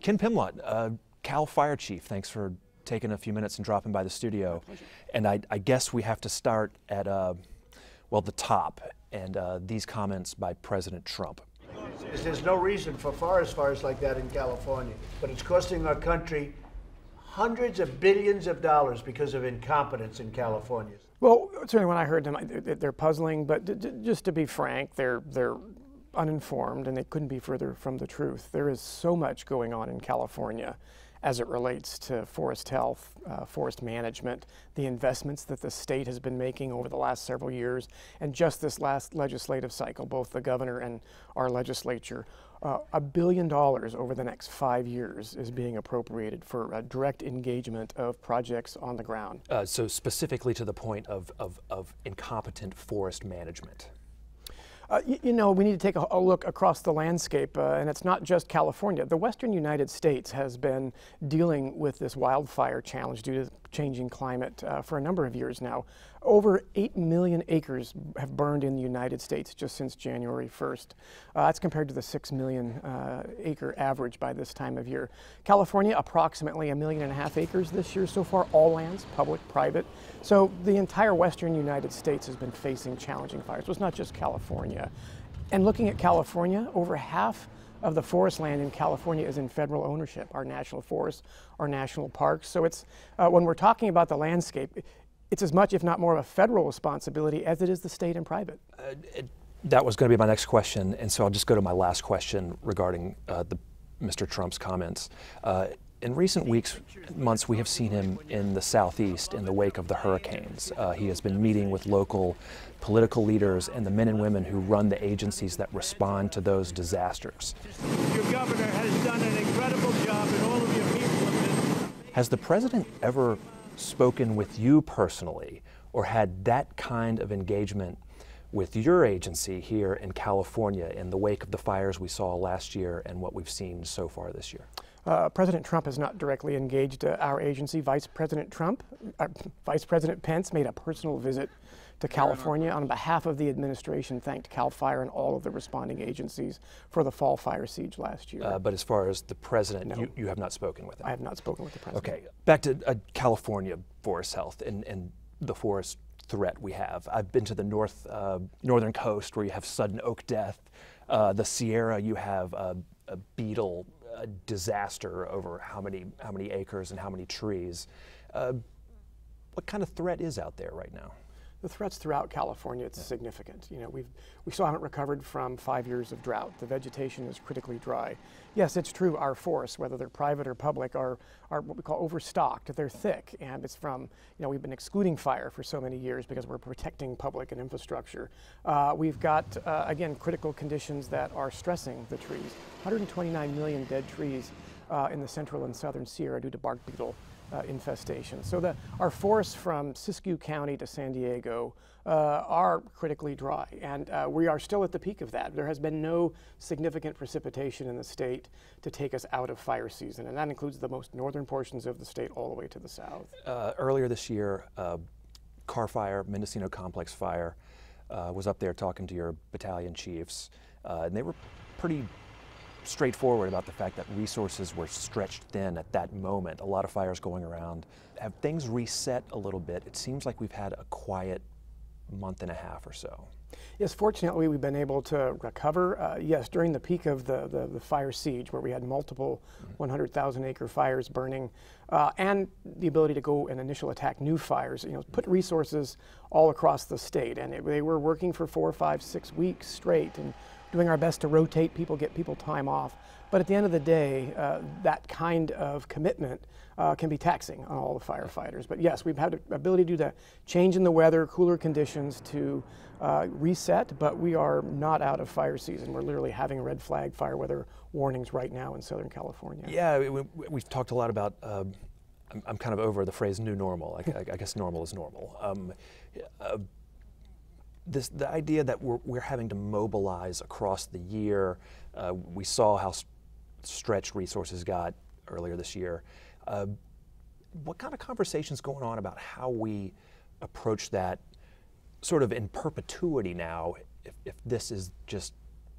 Ken Pimlott, Cal Fire Chief, thanks for taking a few minutes and dropping by the studio. And I guess we have to start at, well, the top, and these comments by President Trump. There's no reason for forest fires like that in California, but it's costing our country hundreds of billions of dollars because of incompetence in California. Well, certainly when I heard them, they're puzzling, but just to be frank, they're uninformed, and they couldn't be further from the truth. There is so much going on in California as it relates to forest health, forest management, the investments that the state has been making over the last several years, and just this last legislative cycle, both the governor and our legislature, $1 billion over the next 5 years is being appropriated for a direct engagement of projects on the ground. So specifically to the point of incompetent forest management. You know, we need to take a look across the landscape, and it's not just California. The western United States has been dealing with this wildfire challenge due to changing climate for a number of years now. Over 8 million acres have burned in the United States just since January 1st. That's compared to the 6 million acre average by this time of year. California, approximately 1.5 million acres this year so far, all lands, public, private. So the entire western United States has been facing challenging fires. So it's not just California. And looking at California, over half of the forest land in California is in federal ownership, our national forests, our national parks. So it's, when we're talking about the landscape, it's as much, if not more, of a federal responsibility as it is the state and private. That was going to be my next question, and so I'll just go to my last question regarding Mr. Trump's comments. In recent weeks, months, we have seen him in the Southeast in the wake of the hurricanes. He has been meeting with local political leaders and the men and women who run the agencies that respond to those disasters. Your governor has done an incredible job, and all of your people have been. Has the president ever spoken with you personally, or had that kind of engagement with your agency here in California in the wake of the fires we saw last year and what we've seen so far this year? President Trump has not directly engaged our agency. Vice President Pence made a personal visit to California on behalf of the administration, thanked CAL FIRE and all of the responding agencies for the fall fire siege last year. But as far as the president, no. you have not spoken with him? I have not spoken with the president. Okay, back to California forest health and the forest threat we have. I've been to the northern coast where you have sudden oak death. The Sierra, you have a beetle disaster over how many acres and how many trees. What kind of threat is out there right now? The threats throughout California, it's significant. You know, we still haven't recovered from 5 years of drought. The vegetation is critically dry. Yes, it's true, our forests, whether they're private or public, are what we call overstocked. They're thick, and it's from, you know, we've been excluding fire for so many years because we're protecting public and infrastructure. We've got, again, critical conditions that are stressing the trees. 129 million dead trees in the central and southern Sierra due to bark beetle infestation. So our forests from Siskiyou County to San Diego are critically dry, and we are still at the peak of that. There has been no significant precipitation in the state to take us out of fire season, and that includes the most northern portions of the state all the way to the south. Earlier this year, Car Fire, Mendocino Complex Fire, was up there talking to your battalion chiefs, and they were pretty straightforward about the fact that resources were stretched thin at that moment. A lot of fires going around. Have things reset a little bit? It seems like we've had a quiet month and a half or so. Yes, fortunately we've been able to recover. Yes, during the peak of the fire siege, where we had multiple 100,000 acre fires burning, and the ability to go and initial attack new fires, you know, put resources all across the state, and they were working for 4, 5, 6 weeks straight, and doing our best to rotate people, get people time off. But at the end of the day, that kind of commitment can be taxing on all the firefighters. But yes, we've had the ability to do that. Change in the weather, cooler conditions to reset, but we are not out of fire season. We're literally having red flag fire weather warnings right now in Southern California. Yeah, we've talked a lot about, I'm kind of over the phrase new normal. I guess normal is normal. The idea that we're having to mobilize across the year, we saw how stretched resources got earlier this year. What kind of conversations going on about how we approach that sort of in perpetuity now, if this is just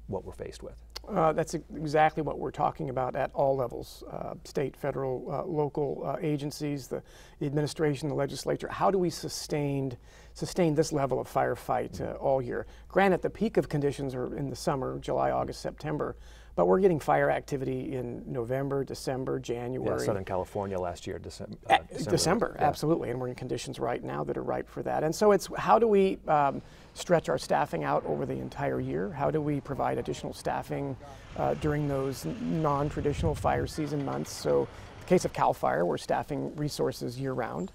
what we're faced with? That's exactly what we're talking about at all levels, state, federal, local agencies, the administration, the legislature. How do we sustain this level of firefight all year? Granted, the peak of conditions are in the summer, July, August, September, but we're getting fire activity in November, December, January. Yeah, Southern California last year, December. December, yeah. Absolutely, and we're in conditions right now that are ripe for that. And so it's how do we stretch our staffing out over the entire year? How do we provide additional staffing during those non-traditional fire season months? So in the case of CAL FIRE, we're staffing resources year-round.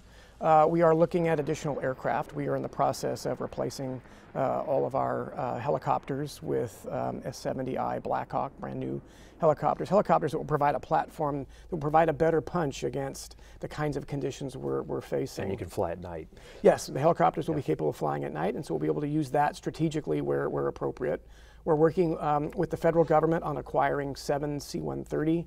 We are looking at additional aircraft. We are in the process of replacing all of our helicopters with S-70I Blackhawk, brand new helicopters. Helicopters that will provide a platform, that will provide a better punch against the kinds of conditions we're facing. And you can fly at night. Yes, the helicopters will be capable of flying at night, and so we'll be able to use that strategically where appropriate. We're working with the federal government on acquiring 7 C-130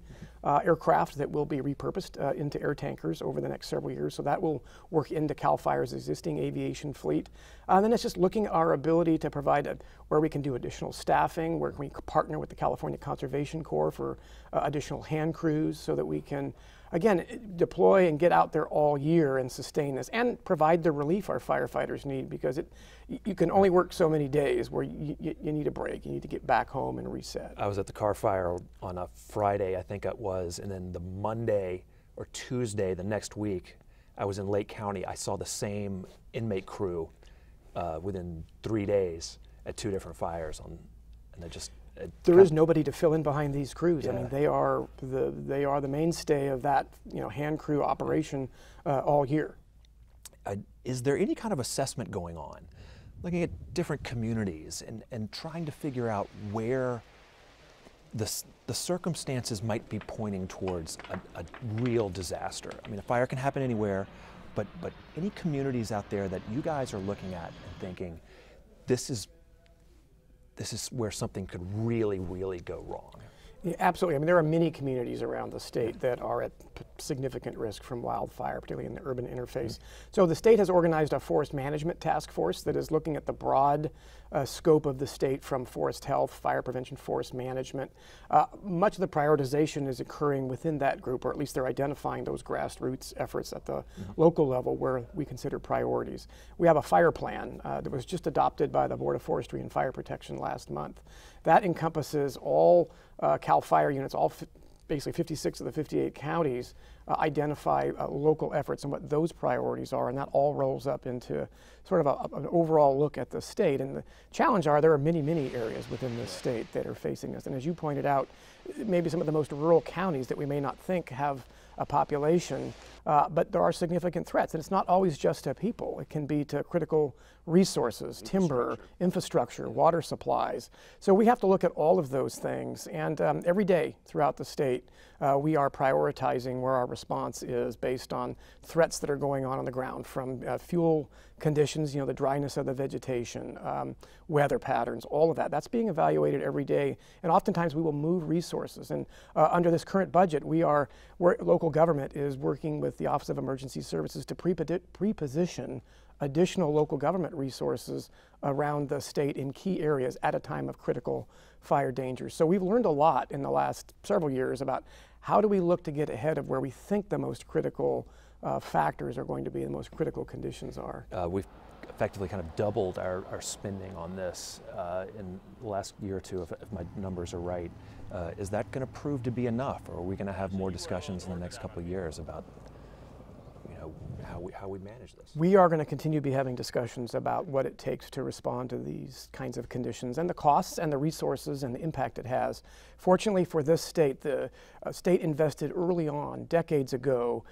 aircraft that will be repurposed into air tankers over the next several years. So that will work into CAL FIRE's existing aviation fleet. Then it's just looking at our ability to provide where we can do additional staffing, where we can partner with the California Conservation Corps for additional hand crews so that we can, again, deploy and get out there all year and sustain this and provide the relief our firefighters need, because you can only work so many days where you need a break. You need to get back home and reset. I was at the Car Fire on a Friday, I think it was, and then the Monday or Tuesday the next week, I was in Lake County. I saw the same inmate crew within 3 days at 2 different fires, and there is nobody to fill in behind these crews. Yeah. I mean, they are the mainstay of that hand crew operation all year. Is there any kind of assessment going on, looking at different communities and trying to figure out where the circumstances might be pointing towards a real disaster? I mean, a fire can happen anywhere, but any communities out there that you guys are looking at and thinking, this is where something could really, really go wrong? Yeah, absolutely. I mean, there are many communities around the state that are at significant risk from wildfire, particularly in the urban interface. So the state has organized a forest management task force that is looking at the broad scope of the state, from forest health, fire prevention, forest management. Much of the prioritization is occurring within that group, or at least they're identifying those grassroots efforts at the local level where we consider priorities. We have a fire plan that was just adopted by the Board of Forestry and Fire Protection last month. That encompasses all CAL FIRE units, basically 56 of the 58 counties identify local efforts and what those priorities are, and that all rolls up into sort of an overall look at the state. And the challenge there are many, many areas within the state that are facing this. And as you pointed out, maybe some of the most rural counties that we may not think have a population, but there are significant threats. And it's not always just to people. It can be to critical resources, timber, infrastructure, water supplies. So we have to look at all of those things. And every day throughout the state, we are prioritizing where our response is based on threats that are going on the ground, from fuel conditions, the dryness of the vegetation, weather patterns, all of that. That's being evaluated every day. And oftentimes we will move resources. And under this current budget, local government is working with the Office of Emergency Services to pre-position additional local government resources around the state in key areas at a time of critical fire danger. So we've learned a lot in the last several years about how do we look to get ahead of where we think the most critical factors are going to be, the most critical conditions are. We've effectively kind of doubled our spending on this in the last year or two, if my numbers are right. Is that going to prove to be enough, or are we going to have more discussions in the next couple of years about how we manage this? We are going to continue to be having discussions about what it takes to respond to these kinds of conditions, and the costs and the resources and the impact it has. Fortunately for this state, the state invested early on, decades ago,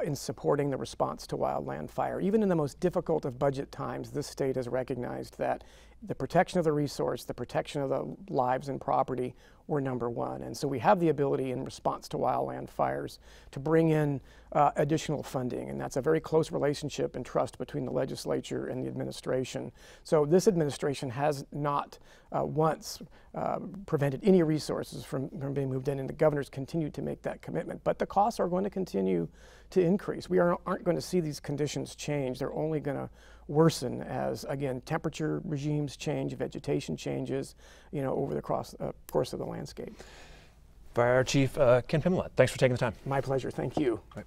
in supporting the response to wildland fire. Even in the most difficult of budget times, this state has recognized that the protection of the resource, the protection of the lives and property were number one. And so we have the ability in response to wildland fires to bring in additional funding. And that's a very close relationship and trust between the legislature and the administration. So this administration has not once prevented any resources from being moved in, and the governor's continued to make that commitment. But the costs are going to continue to increase. We aren't going to see these conditions change. They're only going to worsen as, again, temperature regimes change, vegetation changes, over the course of the landscape. Fire Chief Ken Pimlott, thanks for taking the time. My pleasure. Thank you. Right.